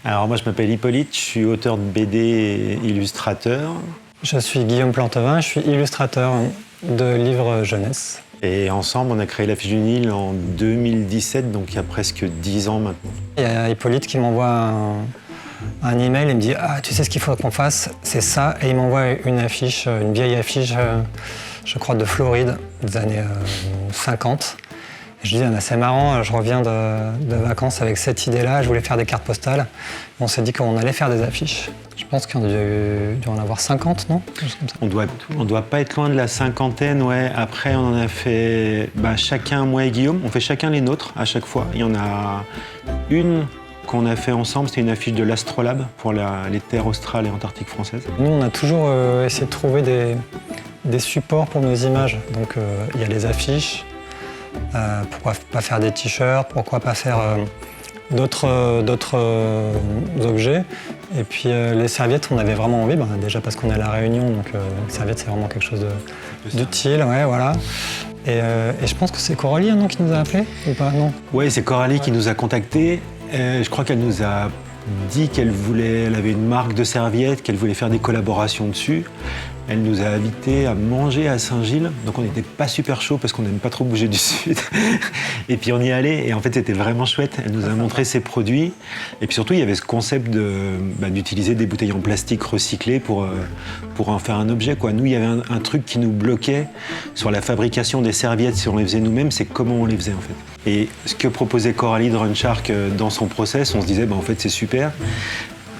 Alors moi je m'appelle Hippolyte, je suis auteur de BD et illustrateur. Je suis Guillaume Plantevin, je suis illustrateur de livres jeunesse. Et ensemble on a créé l'Affiche du Nil en 2017, donc il y a presque 10 ans maintenant. Il y a Hippolyte qui m'envoie un email et me dit « Ah, tu sais ce qu'il faut qu'on fasse, c'est ça ». Et il m'envoie une affiche, une vieille affiche, je crois de Floride, des années 50. Et je dis « C'est marrant, je reviens de vacances avec cette idée-là, je voulais faire des cartes postales ». On s'est dit qu'on allait faire des affiches. Je pense qu'il y en a dû en avoir 50, non? On doit pas être loin de la cinquantaine, ouais. Après, on en a fait chacun, moi et Guillaume, on fait chacun les nôtres à chaque fois. Il y en a une qu'on a fait ensemble, c'était une affiche de l'Astrolabe pour les terres australes et antarctiques françaises. Nous, on a toujours essayé de trouver des supports pour nos images. Donc, il y a les affiches. Pourquoi pas faire des t-shirts? Pourquoi pas faire d'autres objets? Et puis les serviettes, on avait vraiment envie, déjà parce qu'on est à La Réunion, donc les serviettes, c'est vraiment quelque chose d'utile. Ouais, voilà. Et je pense que c'est Coralie non, qui nous a appelés, ou pas? Non. Oui, c'est Coralie qui nous a contactés. Je crois qu'elle nous a dit qu'elle avait une marque de serviettes, qu'elle voulait faire des collaborations dessus. Elle nous a invités à manger à Saint-Gilles, donc on n'était pas super chaud parce qu'on n'aime pas trop bouger du sud. Et puis on y allait et en fait c'était vraiment chouette. Elle nous a montré ses produits et puis surtout il y avait ce concept d'utiliser des bouteilles en plastique recyclées pour en faire un objet, quoi. Nous il y avait un truc qui nous bloquait sur la fabrication des serviettes si on les faisait nous-mêmes, c'est comment on les faisait en fait. Et ce que proposait Coralie de Runshark dans son process, on se disait en fait c'est super.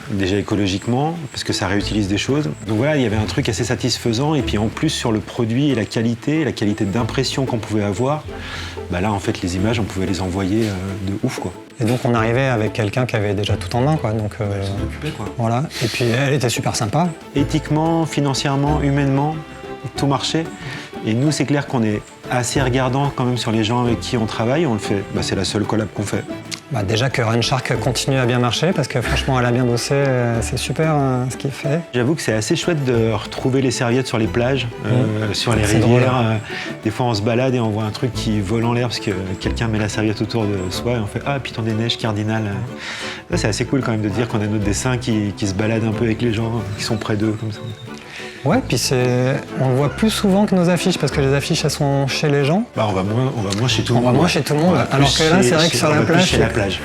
Déjà écologiquement, parce que ça réutilise des choses. Donc voilà, il y avait un truc assez satisfaisant. Et puis en plus, sur le produit et la qualité d'impression qu'on pouvait avoir, là, en fait, les images, on pouvait les envoyer de ouf, quoi. Et donc, on arrivait avec quelqu'un qui avait déjà tout en main, quoi. Donc, elle s'en occupait, quoi. Voilà. Et puis, elle était super sympa. Éthiquement, financièrement, humainement, tout marchait. Et nous, c'est clair qu'on est assez regardant quand même sur les gens avec qui on travaille. On le fait. C'est la seule collab qu'on fait. Déjà que Runshark continue à bien marcher, parce que franchement, elle a bien bossé, c'est super ce qu'il fait. J'avoue que c'est assez chouette de retrouver les serviettes sur les plages, sur les rivières. Des fois, on se balade et on voit un truc qui vole en l'air parce que quelqu'un met la serviette autour de soi et on fait « Ah, Python des neiges, cardinal ». C'est assez cool quand même de dire qu'on a notre dessin qui se balade un peu avec les gens qui sont près d'eux, comme ça. Ouais, puis on le voit plus souvent que nos affiches, parce que les affiches, elles sont chez les gens. On va moins chez tout le monde. On va moins chez tout le monde, alors que là, c'est vrai que sur la plage... chez la plage.